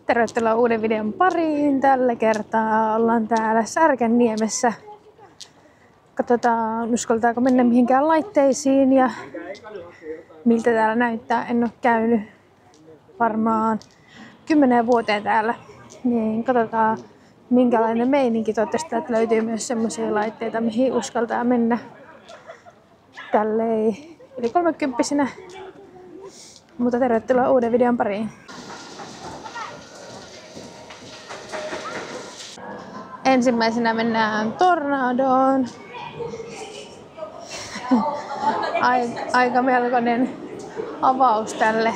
Tervetuloa uuden videon pariin. Tällä kertaa ollaan täällä Särkänniemessä. Katsotaan, uskaltaako mennä mihinkään laitteisiin ja miltä täällä näyttää. En ole käynyt varmaan 10 vuoteen täällä. Niin katsotaan minkälainen meininki. Toivottavasti täältä löytyy myös semmoisia laitteita, mihin uskaltaa mennä tälleen yli 30-vuotiaana. Mutta tervetuloa uuden videon pariin. Ensimmäisenä mennään Tornadoon. Aika melkoinen avaus tälle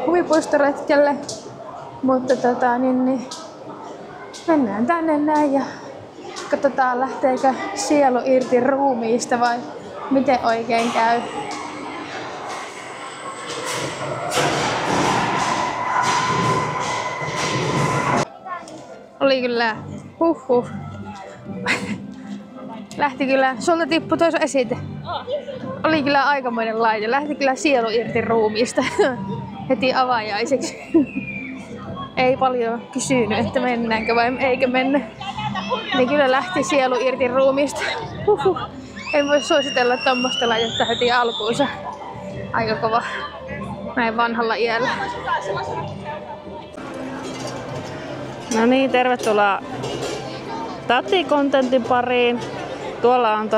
huvipuistoretkelle. Mutta mennään tänne näin ja katsotaan lähteekö sielu irti ruumiista vai miten oikein käy. Oli kyllä lähti kyllä, sulta tippui toisa esite. Oli kyllä aikamoinen laite, lähti kyllä sielu irti ruumiista heti avajaiseksi. Ei paljon kysynyt, että mennäänkö vai eikö mennä. Niin kyllä lähti sielu irti ruumiista. En voi suositella tommoista laitetta heti alkuunsa. Aika kova näin vanhalla iällä. No niin, tervetuloa Tati-kontentin pariin. Tuolla on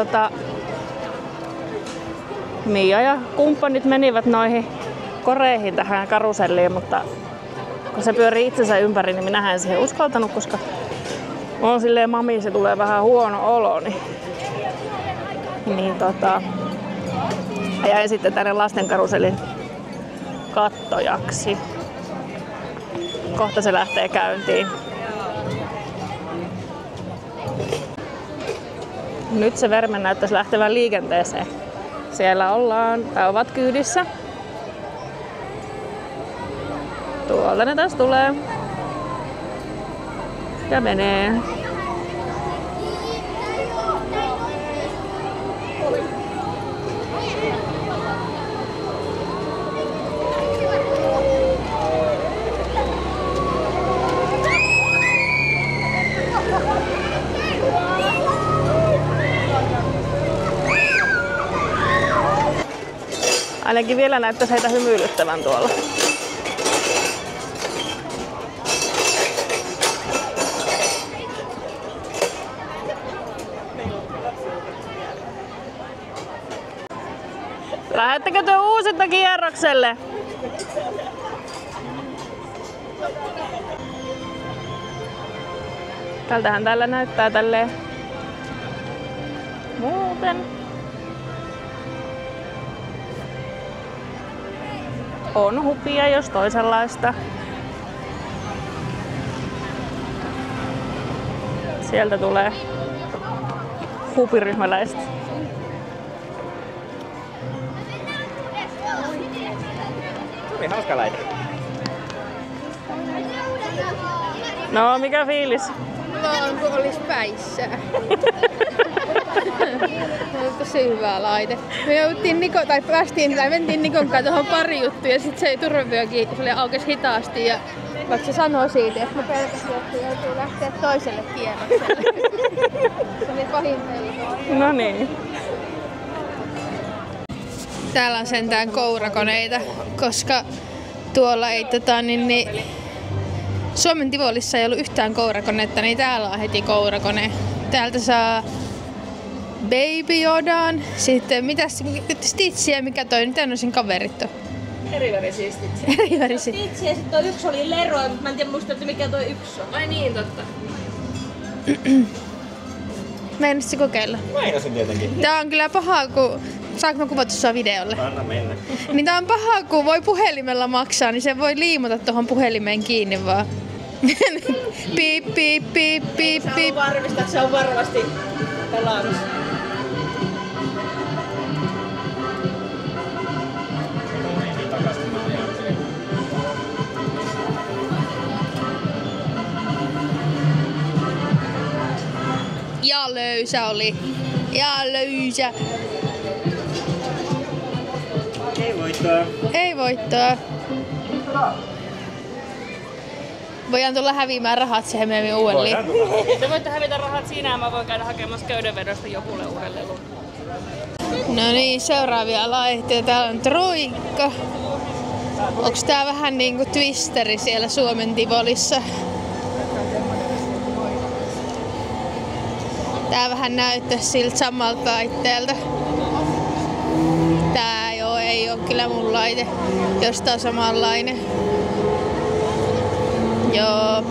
Mia ja kumppanit menivät noihin koreihin tähän karuselliin, mutta kun se pyörii itsensä ympäri, niin minähän en siihen uskaltanut, koska on silleen mami, se tulee vähän huono olo, niin jäin sitten tänne lasten karusellin kattojaksi. Kohta se lähtee käyntiin. Nyt se verme näyttäisi lähtevän liikenteeseen. Siellä ovat kyydissä. Tuolta ne taas tulee. Ja menee. Ainakin vielä näyttäisi heitä hymyilyttävän tuolla. Lähettekö te uusinta kierrokselle? Tältähän täällä näyttää tälleen muuten. On hupia jos toisenlaista. Sieltä tulee hupiryhmäläistä. Oli hauska laite. No, mikä fiilis? Vaan kun olis päissä. Tosi hyvä laite. Me mentiin Nikon kanssa tuohon pari juttuun ja sit se turvavyökin aukesi hitaasti ja vaikka se sanoo siitä, että mä pelkäsin, että joutuu lähteä toiselle kierrokselle. Se oli pahin pelko. No niin. Täällä on sentään kourakoneita, koska tuolla ei Suomen Tivolissa ei ollut yhtään kourakonetta, niin täällä on heti kourakone. Täältä saa Baby Yodan, sitten Stitchiä, mikä mitä noisin kaverit on? Erivärisiä Stitchiä. Erivärisiä. Stitchiä, sitten toi yksi oli Leroy, mutta mä en tiedä muista, mikä toi yksi on. Ai niin, totta. Meinasit kokeilla? Meinasin tietenkin. Tää on kyllä pahaa, kun... Saanko mä kuvata sua videolle? Anna mennä. Niin tää on pahaa, kun voi puhelimella maksaa, niin se voi liimata tuohon puhelimeen kiinni vaan. Piip, piip, piip, piip, piip. Saa varmistaa, että se on varmasti pelaamassa. Ja löysä oli. Ja löysä. Ei voittaa. Ei voittaa. Voidaan tulla häviämään rahat siihen meidän uudelleen. Te voitte hävitä rahat siinä ja mä voin käydä hakemassa köydenvedosta jokulle uuden lelun. No niin, seuraavia laitteita. Täällä on Troikka. Onks tää vähän niinku Twisteri siellä Suomen Tivolissa? Tää vähän näyttää siltä samalta laitteelta. Tää ei oo kyllä mun laite, jos tää on samanlainen. Joo.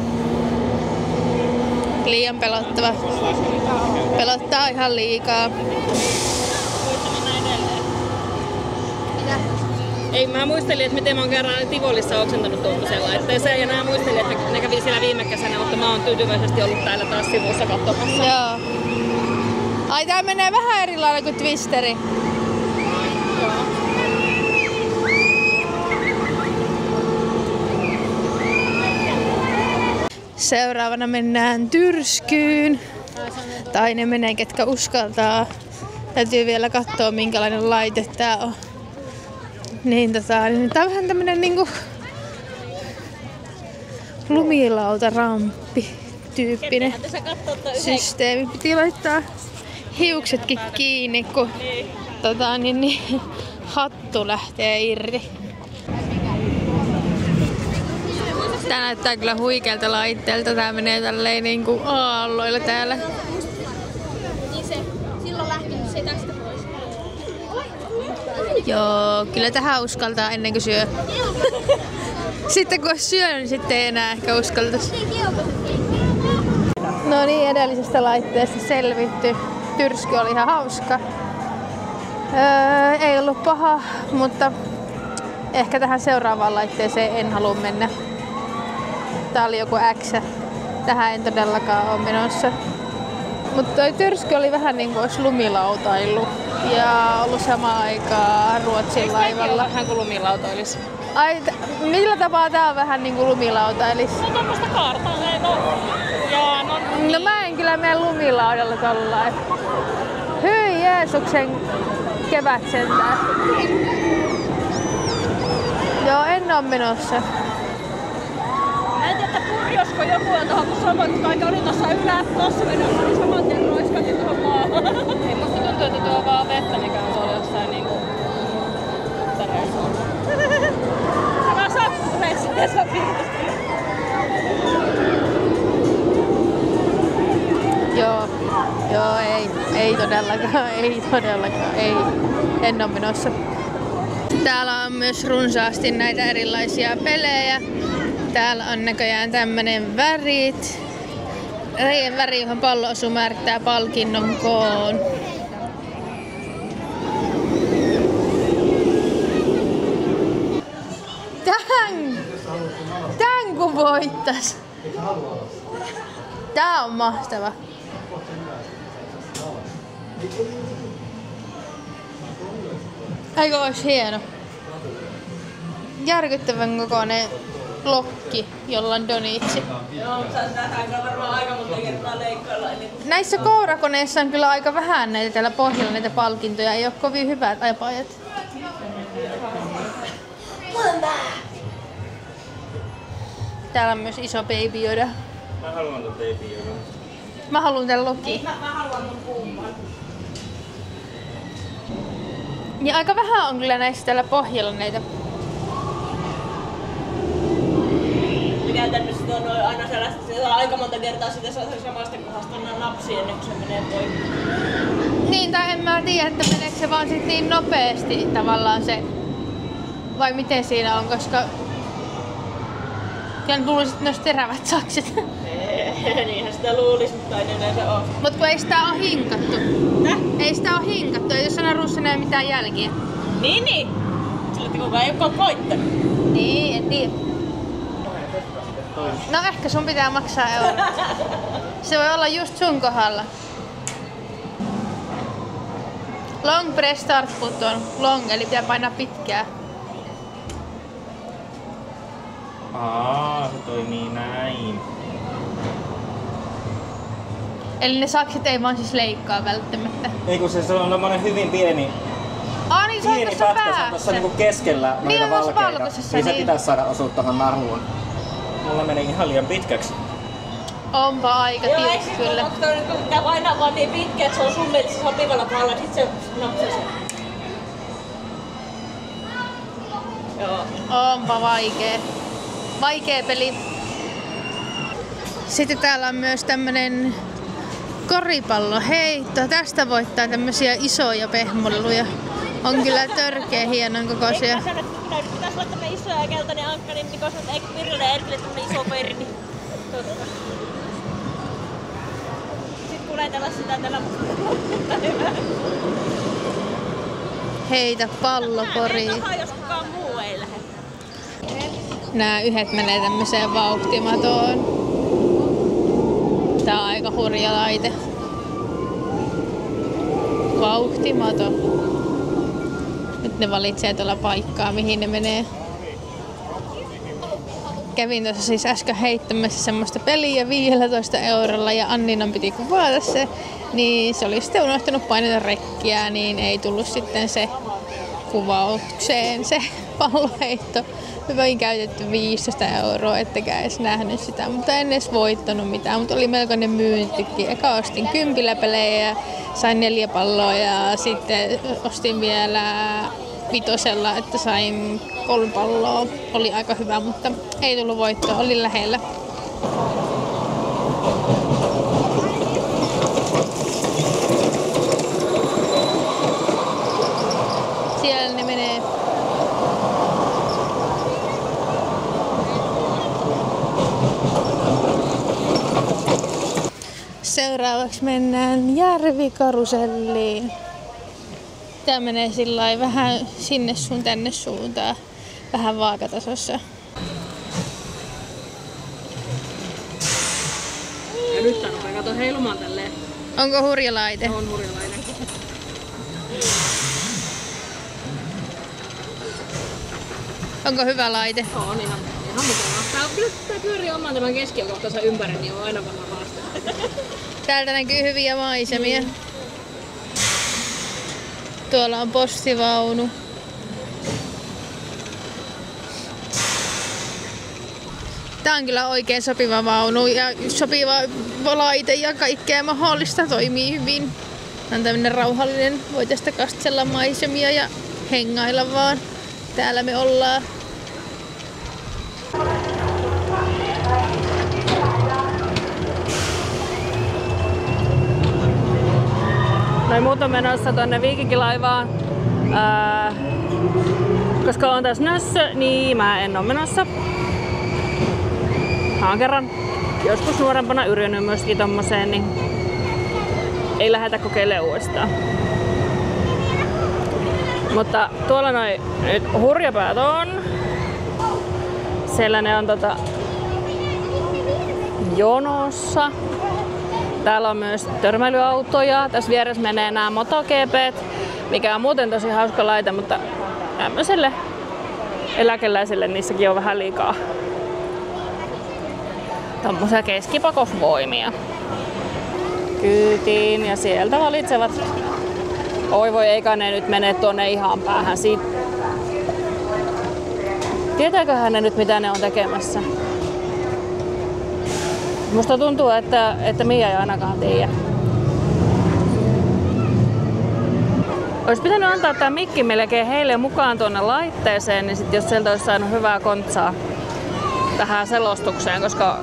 Liian pelottava. Pelottaa ihan liikaa. Ei, mä muistelin, että miten mä oon kerran Tivolissa oksentanut tuommoiseen laitteeseen ja nää muistelin, että ne kävi siellä viime kesänä, mutta mä oon tyytyväisesti ollut täällä taas sivussa katsomassa. Joo. Ai tää menee vähän eri lailla kuin Twisteri. Seuraavana mennään Tyrskyyn. Tai ne menee, ketkä uskaltaa. Täytyy vielä katsoa, minkälainen laite tää on. Niin tää on vähän tämmönen niinku lumilautaramppi tyyppinen systeemi. Piti laittaa hiuksetkin kiinni, kun hattu lähtee irti. Tää näyttää kyllä huikealta laitteelta. Tää menee tälleen niinku aalloilla täällä. Niin se, silloin lähtenyt se tästä pois. Joo, kyllä tähän uskaltaa ennen kuin syö. Sitten kun on syönyt, niin sitten ei enää ehkä uskaltaisi. No niin, edellisestä laitteesta selvitty. Tyrsky oli ihan hauska. Ei ollut paha, mutta ehkä tähän seuraavaan laitteeseen en halua mennä. Tää oli joku X. Tähän en todellakaan ole menossa. Mutta toi Tyrsky oli vähän niinku olisi lumilautailu ja ollut samaan aikaan Ruotsin laivalla. Vähän kuin lumilautoilis. Ai, millä tapaa tää on vähän niinku lumilautailis? No tommoista kaartaa, No mä en kyllä mene lumilaudalla tollain. Hyi Jeesuksen kevät sentään. Joo, en oo menossa. Mä en tiedä, purjosko joku on tuohon, kun sanoin, että kaikki oli tuossa tossa menossa, niin saman tien roiskatti tuohon maahan. Ei musta tuntuu, että tuo on vaan vettä, mikä on tuolla jossain niinku tereissä. Se vaan sattuneessa ja sopii. Joo, ei todellakaan, ei. En oo menossa. Täällä on myös runsaasti näitä erilaisia pelejä. Täällä on näköjään tämmönen värit. Reijen väri, johon pallo osuu, määrittää palkinnon koon. Tän kun voittais. Tää on mahtava. Eikö ois hieno? Järkyttävän kokoinen lokki, jolla on donitsi. Joo, mutta nähdään varmaan aika monta kertaa leikkailla. Näissä kourakoneissa on kyllä aika vähän näitä täällä pohjalla näitä palkintoja. Ei oo kovin hyvät apajat. Täällä on myös iso Baby Yoda. Mä haluan tuon Baby Yoda. Mä haluan tän loki. Mä haluan mun kumman. Ja aika vähän on kyllä näissä täällä pohjalla näitä. Käytännössä on aina sellaista, että on aika monta kertaa sitä samasta kohdasta napsi ennen kuin se menee poikki. Niin, tai en mä tiedä, että meneekö se vaan sit niin nopeasti tavallaan se, vai miten siinä on, koska kyllä luulisin, että ne olisi terävät sakset. Niinhän sitä luulisi, mutta ei yleensä oo. Mut kun ei sitä oo hinkattu. Ei sitä oo hinkattu, ei jos narussa näe mitään jälkiä. Niin. Sillä että kukaan ei oo koittanut. Niin, en tiedä. No ehkä sun pitää maksaa €1. Se voi olla just sun kohdalla. Long press start button. Long, eli pitää painaa pitkää. Se toimii näin. Eli ne sakset ei vaan siis leikkaa välttämättä. Ei kun se on tommonen hyvin pieni Niin se on tossa pätkä, se on päässä. tossa niinku keskellä Niin noita on tossa valkeita. valkoisessa, Niin se niin. pitäisi saada osua tohon naruun. mulla meni ihan liian pitkäksi. Onpa aika tiukka kyllä. Tää painaa vaan niin pitkä, että se on sun mielestä sopivalla kohdalla, sit se napsaa sen. Joo. Onpa vaikee peli. Sitten täällä on myös tämmönen koripalloheitto. Tästä voittaa tämmösiä isoja pehmolluja. On kyllä törkeä hienon kokoisia. Mä sanon, että pitäis olla tämmönen iso ja keltainen ankka, niin koska eikö Virille Erkille tämmönen iso koiri, niin totta. Sitten kuletella sitä tällä Heitä pallo koriin. Mä jos kukaan muu ei lähde. Nää yhdet menee tämmöiseen vauhtimatoon. Tää on aika hurja laite. Vauhtimato. Nyt ne valitsee tuolla paikkaa, mihin ne menee. Kävin tuossa siis äsken heittämässä semmoista peliä 15 eurolla ja Anninan piti kuvata se. Niin se oli sitten unohtanut painata rekkiä, niin ei tullut sitten se kuvaukseen se palloheitto. Hyvin käytetty 15 euroa, ettekä edes nähnyt sitä, mutta en edes voittanut mitään, mutta oli melkoinen myyntikin. Eka ostin 10 pelejä ja sain 4 palloa ja sitten ostin vielä 5, että sain 3 palloa. Oli aika hyvä, mutta ei tullut voittoa, oli lähellä. Siellä ne menee. Seuraavaksi mennään järvikaruselliin. Tää menee sillai vähän sinne sun tänne suuntaan. Vähän vaakatasossa. Ja nyt tää rupeaa kato heilumaan tälleen. Onko hurja laite? On hurjalainen. Onko hyvä laite? On ihan mukavaa. Tää pyörii oman tämän keskiokohtansa ympäri, niin on aina vähän haaste. Täältä näkyy hyviä maisemia. Tuolla on postivaunu. Tää on kyllä oikein sopiva vaunu ja sopiva laite ja kaikkea mahdollista toimii hyvin. Tää on tämmönen rauhallinen, voi tästä kastella maisemia ja hengailla vaan. Täällä me ollaan. Noin muut on menossa tonne Viikinkilaivaan. Koska on tässä nössö, niin mä en oo menossa. Mä oon kerran joskus nuorempana yrittänyt myöskin tommoseen, niin ei lähdetä kokeilemaan uudestaan. Mutta tuolla noin nyt hurjapäät on. Siellä ne on jonossa. Täällä on myös törmäilyautoja. Tässä vieressä menee nämä MotoGPt, mikä on muuten tosi hauska laite, mutta tämmöiselle eläkeläiselle niissäkin on vähän liikaa tommosia keskipakosvoimia. Kyytiin ja sieltä valitsevat. Oi voi, eikä ne nyt mene tuonne ihan päähän. Tietääköhän ne nyt mitä ne on tekemässä? Musta tuntuu, että Mia ei ainakaan tiedä. Ois pitänyt antaa tää mikki melkein heille mukaan tuonne laitteeseen, niin sit jos sieltä olisi saanut hyvää kontsaa tähän selostukseen, koska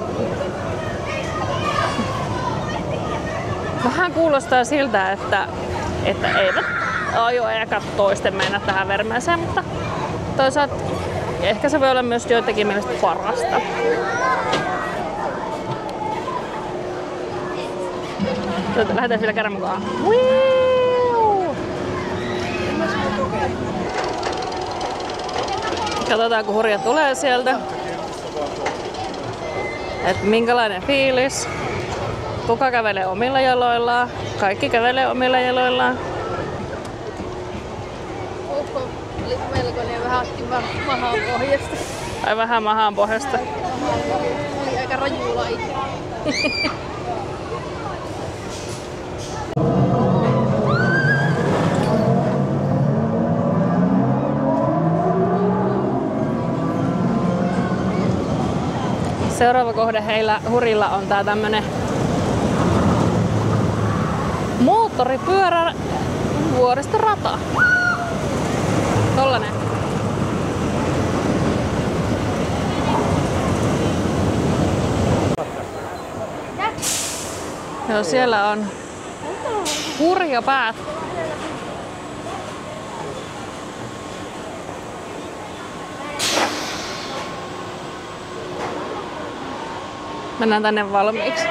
vähän kuulostaa siltä, että eivät ajoajat toisten mennä tähän vermeeseen, mutta toisaalta ehkä se voi olla myös joitakin mielestä parasta. Lähdetään vielä kerran mukaan. Katsotaan kun hurja tulee sieltä. Et minkälainen fiilis. Kuka kävelee omilla jaloillaan. Kaikki kävelee omilla jaloillaan. Melkoinen vähän mahaan pohjasta. Ai vähän mahaan pohjasta. Oli aika raju laite. Seuraava kohde heillä Hurilla on tää tämmönen moottoripyörä vuoristorata. Tollanen. Joo, siellä on hurjapäät. Mennään tänne valmiiksi.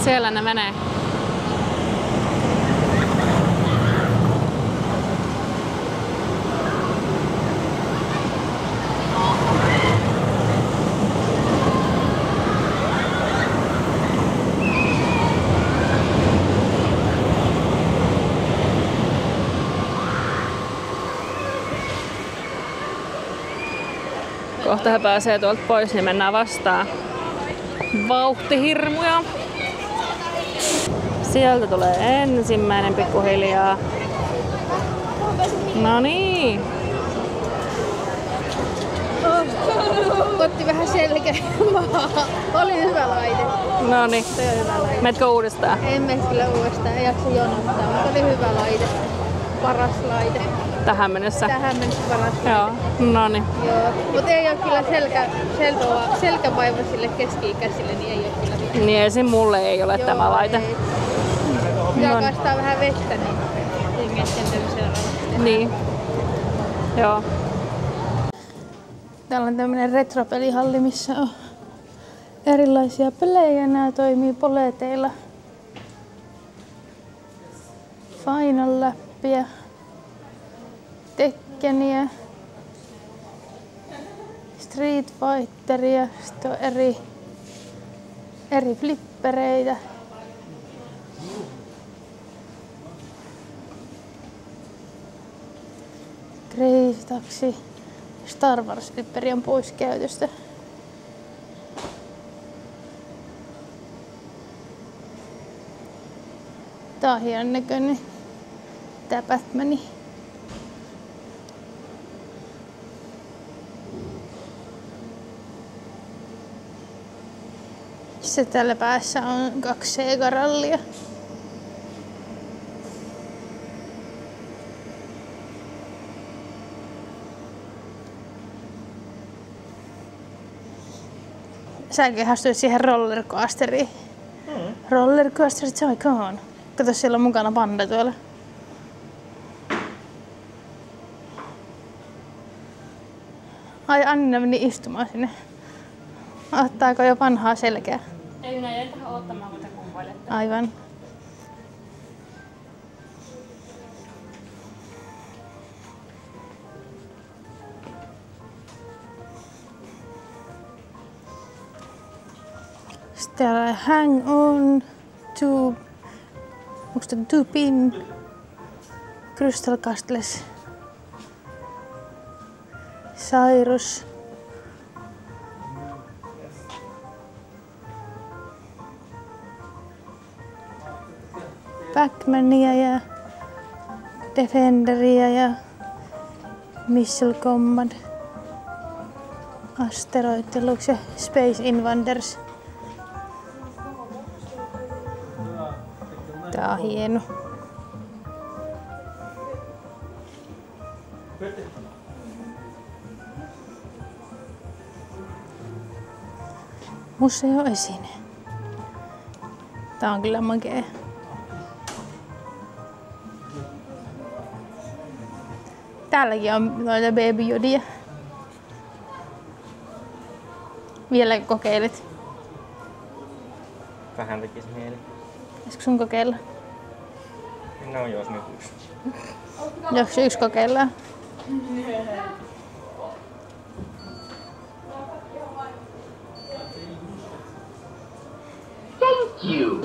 Siellä ne menee. Kohta he pääsee tuolta pois, niin mennään vastaan. Vauhtihirmuja. Sieltä tulee ensimmäinen pikkuhiljaa. No niin. Otti vähän selkä maahan. Oli hyvä laite. No niin. Toi on hyvä laite. Metkö uudestaan? En mene kyllä uudestaan, ei jaksa jonottaa, mutta oli hyvä laite. Paras laite. Tähän mennessä? Tähän mennessä paras laite. Joo. No niin. Joo. Mutta ei ole kyllä selkävaivaisille keski-ikäisille, niin ei ole kyllä mitään. Niin esim. Mulle ei ole tämä laite. Ei. Pitää kaistaa vähän vettä, niin Niin. Joo. Täällä on tämmönen retropelihalli, missä on erilaisia pelejä. Nämä toimii poleteilla. Final Lappia, Tekkeniä, Street Fighteria, sitten on eri flippereitä. Crazy Taxi, Star Wars flipperi on pois käytöstä. Tää on hienon näköinen. Tää Batmani. Sitten täällä päässä on 2 Sega-rallia. Säkin ihastuit siihen rollercoasteriin. Rollercoaster Tycoon. Kato, siellä on mukana panda tuolla. Ai, Anna meni istumaan sinne. Ottaako jo vanhaa selkää? Ei, minä jäin tähän ottamaan, kun te kumpailette. Aivan. Sitten täällä on Hang On, onko tämä Two Pin, Crystal Castles, Cyrus, Pac-Mania ja Defenderia ja Missile Command, Asteroid Deluxe ja Space Invaders. Tää on hieno. Museoesine. Tää on kyllä makea. Täälläkin on noita Baby Yodia. Vielä kokeilet? Vähän tekisi mieli. Pitäisikö sun kokeilla? No jos nyt yksi. Jos yksi kokeillaan. Thank you.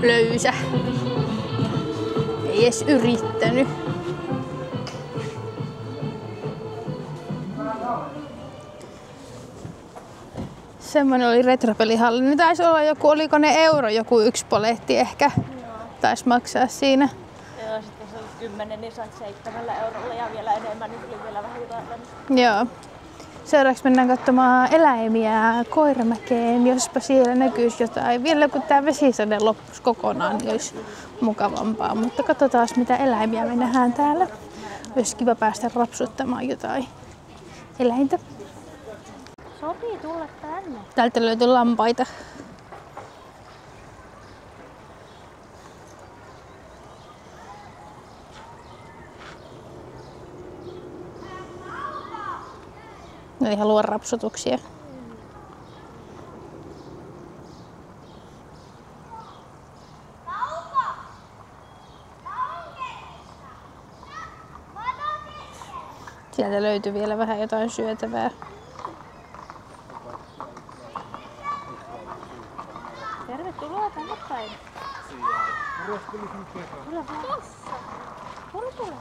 löysä. Ei edes yrittänyt. Semmoinen oli retropelihalli. Nyt taisi olla joku, oliko ne euro joku yksi poletti ehkä. Taisi maksaa siinä. Joo, sitten se oli 10, niin sait 7 eurolla ja vielä enemmän, niin tuli vielä vähän jotain. Joo. Seuraavaksi mennään katsomaan eläimiä Koiramäkeen, jospa siellä näkyisi jotain. Vielä kun tää vesisade loppuisi kokonaan, niin olisi mukavampaa. Mutta katsotaan mitä eläimiä me nähdään täällä. Olisi kiva päästä rapsuttamaan jotain eläintä. Sopii tulla tänne. Täältä löytyy lampaita. Ne ei halua rapsutuksia. Sieltä löytyy vielä vähän jotain syötävää. Tervetuloa tänne päin. Tule vaan tossa. Tule.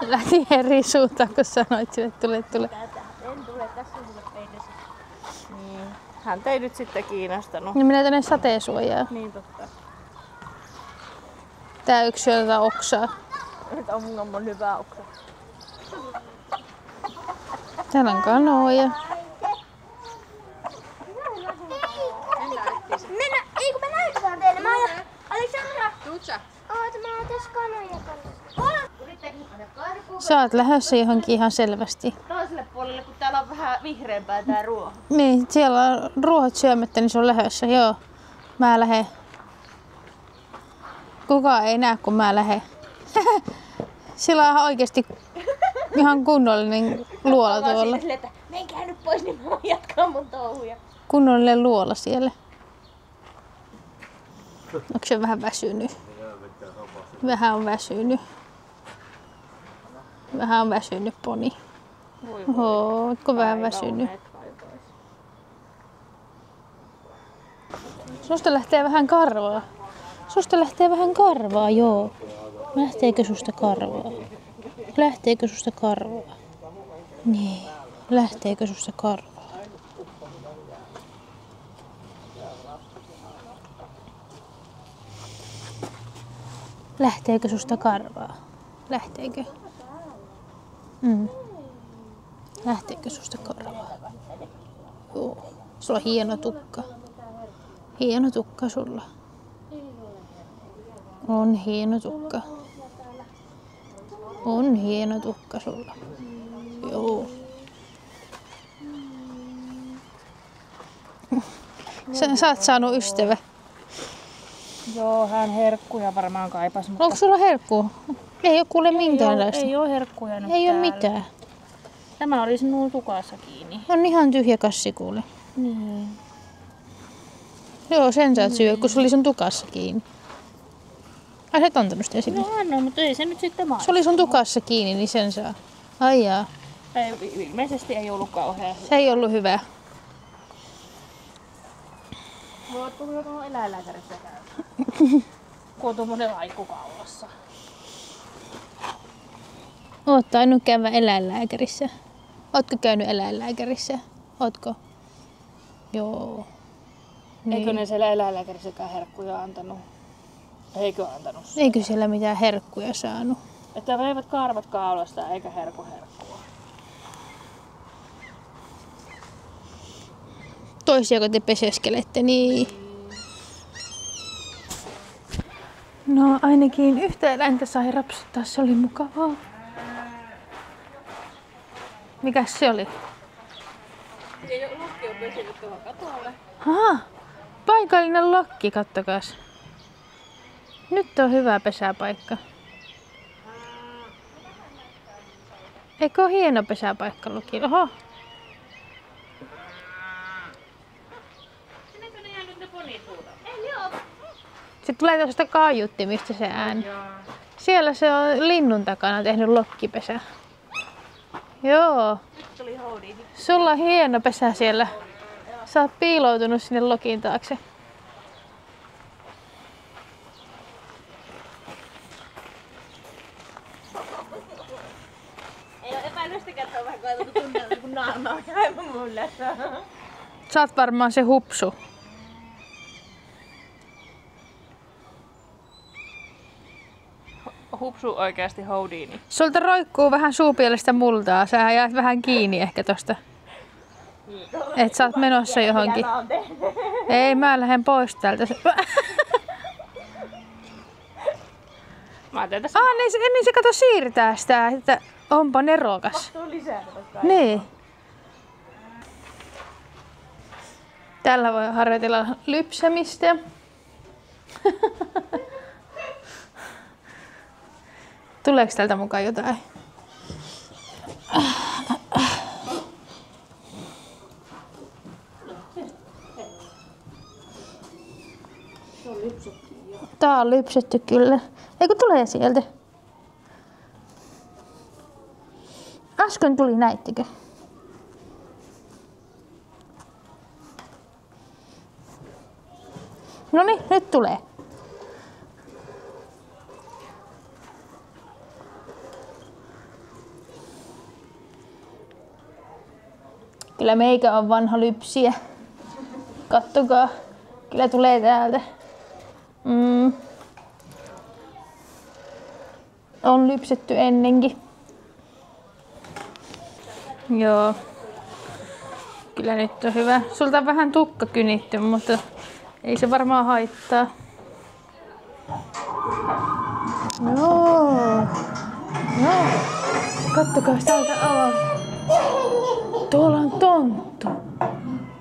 Lähti eri suuntaan, kun sanoit sille, että tule. En tule, tässä on sulle peilisi. Niin. Hän ei nyt sitten kiinnostanut. Niin menee tänne sateisuojaan. Niin totta. Tää yksi syö tätä oksaa. Että on hyvä oksa. Täällä on kanoja. Eikö me näytetään teille? Mä oon Aleksandra. Tuutsa. Oot, mä oon tässä kanoja kanssa. Sä oot lähdössä johonkin ihan selvästi. Toiselle puolelle, kun täällä on vähän vihreämpää tää ruoho. Niin, siellä on ruohot syömättä, niin se on lähdössä. Joo, mä lähden. Kukaan ei näe, kun mä lähden. Sillä on oikeesti ihan kunnollinen luola tuolla. Sille, että menkää nyt pois, niin mä voin jatkaa mun touhuja. Kunnollinen luola siellä. Onko se vähän väsynyt? Vähän on väsynyt poni. Ootko vähän väsynyt? Susta lähtee vähän karvaa. Joo. Lähteekö susta karvaa? Niin. Lähteekö susta karvaa? Lähteekö susta karvaa? Lähteekö? Lähteekö susta karvaa? Joo. Sulla on hieno tukka. Hieno tukka sulla. On hieno tukka sulla. Joo. Sä oot saanut ystävä. Joo, hän herkkuja varmaan kaipas. Mutta Onko sulla herkkua? Ei oo kuule minkäänlaista. ei oo herkkuja nyt Ei oo täällä. mitään. Tämä oli sinun tukassa kiinni. On ihan tyhjä kassi kuule. Niin. Joo, sen saat syödä, kun se oli sun tukassa kiinni. Ai sä et antanut sitä sinne. No anna, mutta ei se nyt sitten maistu. Se oli sun tukassa kiinni, niin sen saa. Ai jaa. Ilmeisesti ei ollut kauhean hyvä. Se ei ollut hyvä. Voit tulla tuohon eläinlääkärissä käydä. Kun on tuommoinen laiku kaulassa. Oot tainnut käydä eläinlääkärissä. Ootko käynyt eläinlääkärissä? Ootko? Joo. Eikö ne siellä eläinlääkärissäkään herkkuja antanut? Eikö antanut? Eikö siellä mitään herkkuja saanut? Että veivät karvat kaulasta eikä herkkua. Toisiako te peseskelette? Niin. No ainakin yhtä eläintä sai rapsuttaa, se oli mukavaa. Mikäs se oli? Lokki on pysynyt tuohon katolle. Aha, paikallinen lokki, kattokas. Nyt on hyvä pesäpaikka. Eikö ole hieno pesäpaikka lokki? Oho. Sinnenkö ne jäänyt ne ponit huutamaan? Se tulee tuosta kaiuttimista se ääni. Siellä se on linnun takana tehnyt lokkipesä. Joo. Nyt tuli houdi. Sulla on hieno pesä siellä. Sä oot piiloutunut sinne lokin taakse. Ei oo epäilystäkään, että on vähän koetettu tunnella, kun naama on aivan mulle. Sä oot varmaan se hupsu. Hupsu oikeasti Houdini. Sulta roikkuu vähän suupielestä multaa. Sä jäät vähän kiinni ehkä tosta. Et sä oot menossa johonkin. Ei, mä lähden pois täältä. Mä teen tässä. Niin se kato siirtää sitä, että onpa nerokas. Niin. Tällä voi harjoitella lypsämistä. Tuleeko tältä mukaan jotain? Tää on lypsetty kyllä. Eikö tulee sieltä? Äsken tuli, näittekö? Noniin, nyt tulee. Kyllä meikä on vanha lypsiä. Kattokaa. Kyllä tulee täältä. On lypsetty ennenkin. Joo. Kyllä nyt on hyvä. Sulta on vähän tukka kynitty, mutta ei se varmaan haittaa. Joo. Joo. Kattokaa täältä avaa. Tuolla on tonttu.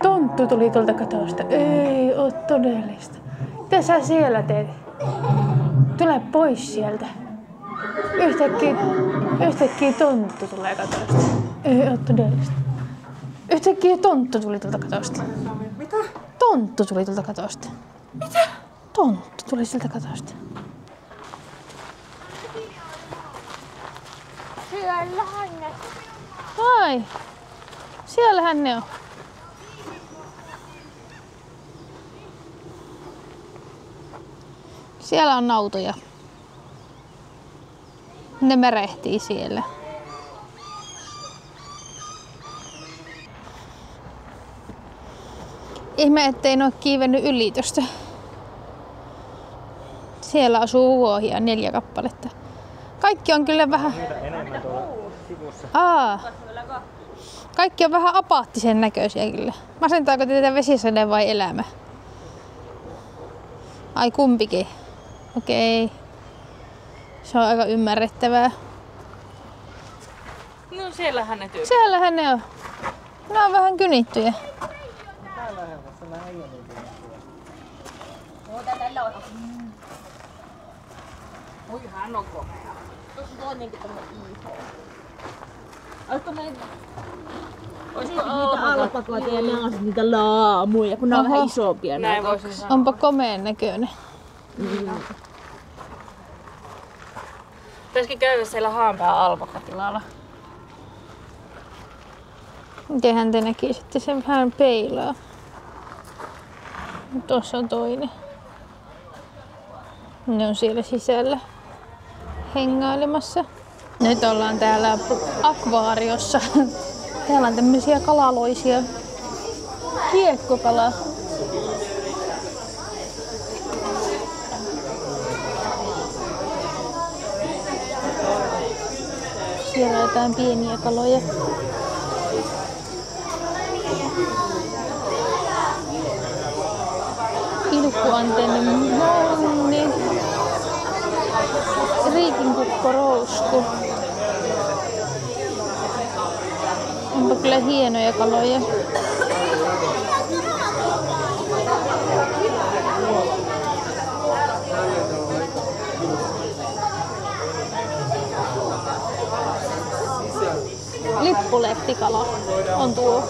Tonttu tuli tuolta katosta. Ei oo todellista. Mitä sä siellä teet? Tule pois sieltä. Yhtäkkiä tonttu tulee katosta. Ei oo todellista. Yhtäkkiä tonttu tuli tuolta katosta. Mitä? Tonttu tuli tuolta katosta. Mitä? Tonttu tuli sieltä katosta. Siellähän ne. Ai. Siellähän ne on. Siellä on nautoja. Ne merehtii siellä. Ihme, ettei ne ole kiivennyt yli tosta. Siellä asuu vuohia 4 kappaletta. Kaikki on kyllä vähän... Enemmän tuolla sivussa. Kaikki on vähän apaattisen näköisiä kyllä. Masentaako teitä vesisade vai elämä? Ai kumpikin. Okei. Se on aika ymmärrettävää. No siellähän ne tyypit. Siellähän ne on. Ne on vähän kynittyjä. Oi, hän on komea. Tuossa on toinenkin tämmönen iso. Olisiko alpakoita ja nämä on niitä laamuja, kun nämä on vähän isompia. Näin voisin sanoa. Onpa komeen näköinen. Pitäisikö käydä siellä Haanpään alpakatilalla? Mitenhän te näkisitte sen vähän peilaa? Tuossa on toinen. Ne on siellä sisällä hengailemassa. Nyt ollaan täällä akvaariossa. Täällä on tämmöisiä kalaloisia. Kiekkokala. Siellä on jotain pieniä kaloja. Ilkkuantenni monni. Riikinkukko-rousku. Onpa kyllä hienoja kaloja. Lippulehtikala on tuo.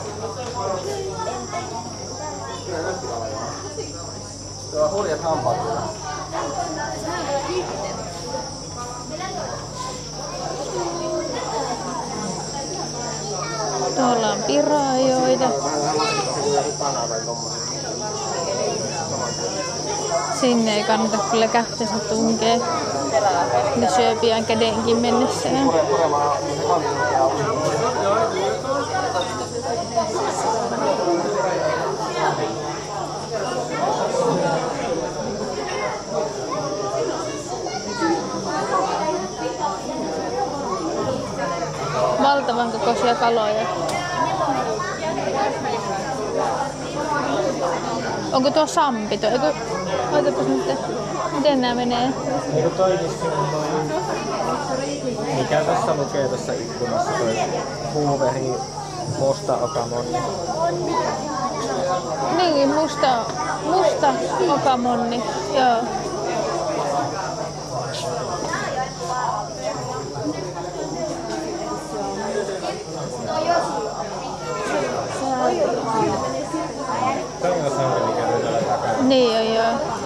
Tuo on hurjat hampaat. Tuolla on pirajoita. hukana vai tommoinen. Sinne ei kannata kyllä kättänsä tunkea. Ne syö pian kädenkin mennessään. Valtavan kokoisia kaloja. Onko tuo sampito? Oitapas nyt, miten nää menee? Eikö toi vissiin on toi... Mikä tässä lukee tuossa ikkunassa toi Hooveri musta okamonni? Niin, musta okamonni, joo. Toi on sampi, mikä nyt on takana. Niin on, joo.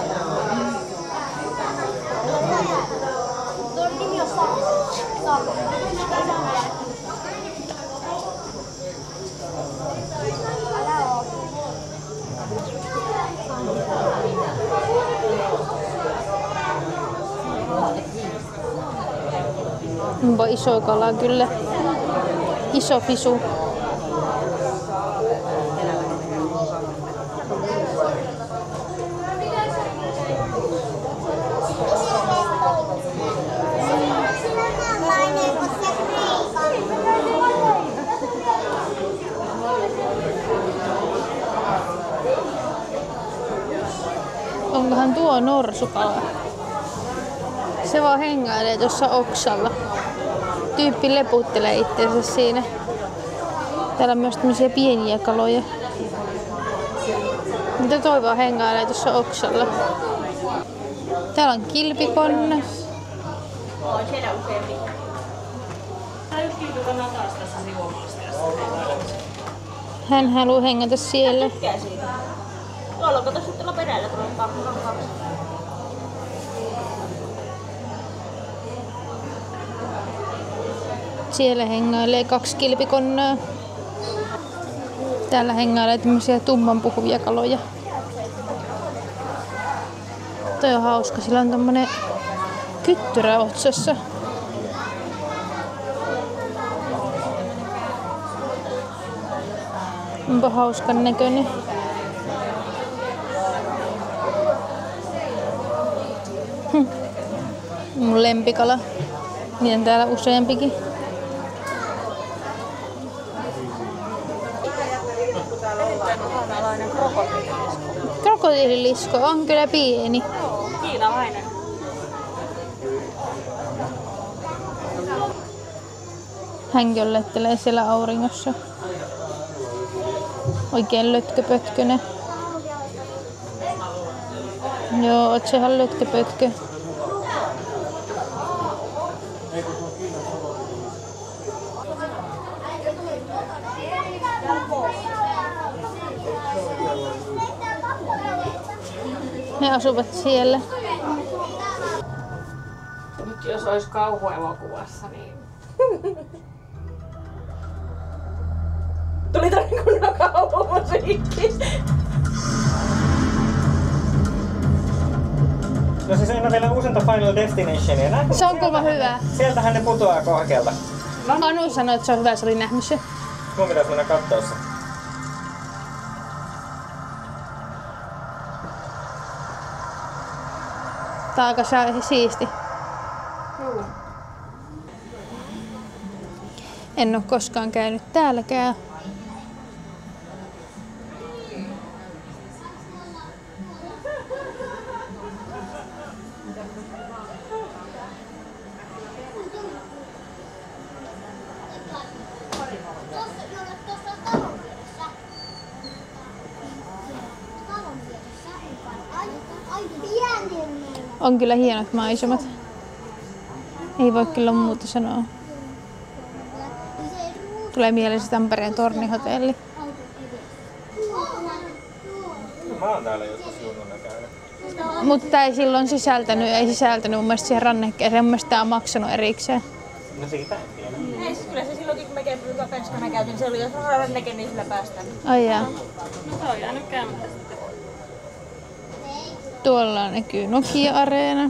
Onpa iso kala kyllä. Iso fisu. Onkohan tuo norsukala? Se vaan hengailee tuossa oksalla. Tyyppi leputtelee itseensä siinä. Täällä on myös tämmöisiä pieniä kaloja. Mitä toi vaan hengailee tuossa oksalla? Täällä on kilpikonne. On siellä useampi. Tää yksi kilpikonna taas tässä sivumaassa. Hän haluaa hengätä siellä. Tykkää siitä. Tuolla on kato sitten perällä tuolla kaksi. Siellä hengailee 2 kilpikonnaa. Täällä hengailee tämmöisiä tummanpuhuvia kaloja. Toi on hauska, sillä on tommonen kyttyrä otsassa. Onpa hauskan näköinen. Mun lempikala. Niitä on täällä useampikin. Krokotiililisko on kyllä pieni. Kiinalainen. Hän köllöttelee siellä auringossa. Oikein lötköpötkönen. Joo, oot sehän lötköpötkö. Ne asuvat siellä. Nyt jos olisi kauhuelokuvassa, niin... Tuli tää niinku kauhumusiikki. No siis on vielä uusinta Final Destinationia. Näetkö Se on kuulemma hyvä. Sieltähän ne putoaa korkealta. Anu sanoi, että se on hyvä, se oli nähnyt se. Mun pitäis mennä kattoo se. Tää on aika siisti. En oo koskaan käynyt täälläkään. On kyllä hienot maisemat. Ei voi kyllä muuta sanoa. Tulee mieleen se Tampereen Tornihotelli. Mä oon täällä joskus junnuna käynyt. Mutta ei silloin sisältänyt mun mielestä siihen rannekkeeseen. Mun mielestä tää on maksanut erikseen. No siitä en tiedä. Ei siis kyllä se silloinkin kun me käytiin joka koska mä käytin se oli jos Ranneke, niin sillä päästään. Ai jaa. No se on jäänyt käymättä sitten. Tuolla näkyy Nokia-areena.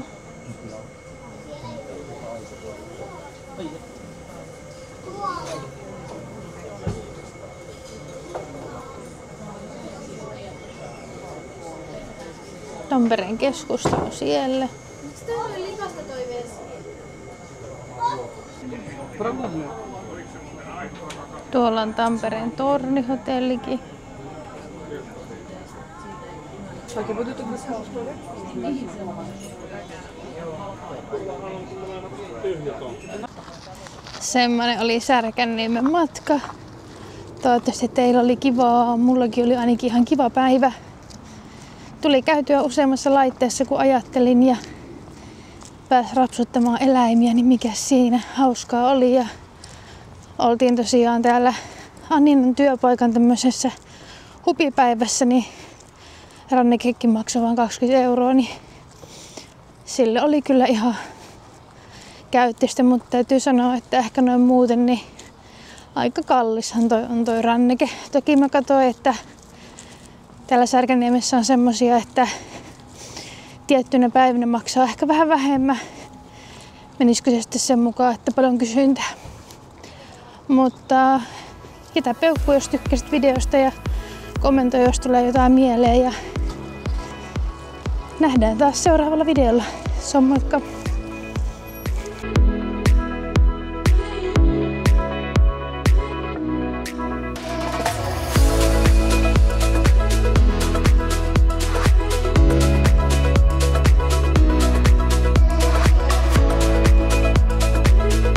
Tampereen keskusta on siellä. Tuolla on Tampereen Tornihotellikin. Semmoinen oli Särkänniemen matka. Toivottavasti teillä oli kivaa. Mullakin oli ainakin ihan kiva päivä. Tuli käytyä useammassa laitteessa kun ajattelin ja pääsi rapsuttamaan eläimiä, niin mikä siinä hauskaa oli. Ja oltiin tosiaan täällä Anninan työpaikan tämmöisessä hupipäivässä, niin Rannekekin maksoi vain 20 €, niin sille oli kyllä ihan käyttistä, mutta täytyy sanoa, että ehkä noin muuten niin aika kallishan on toi Ranneke. Toki mä katsoin, että täällä Särkänniemessä on semmosia, että tiettynä päivinä maksaa ehkä vähän vähemmän. Menisikö se sitten sen mukaan, että paljon kysyntää. Mutta jätä peukku, jos tykkäsit videosta ja kommentoi, jos tulee jotain mieleen. Ja nähdään taas seuraavalla videolla. Se on moikka!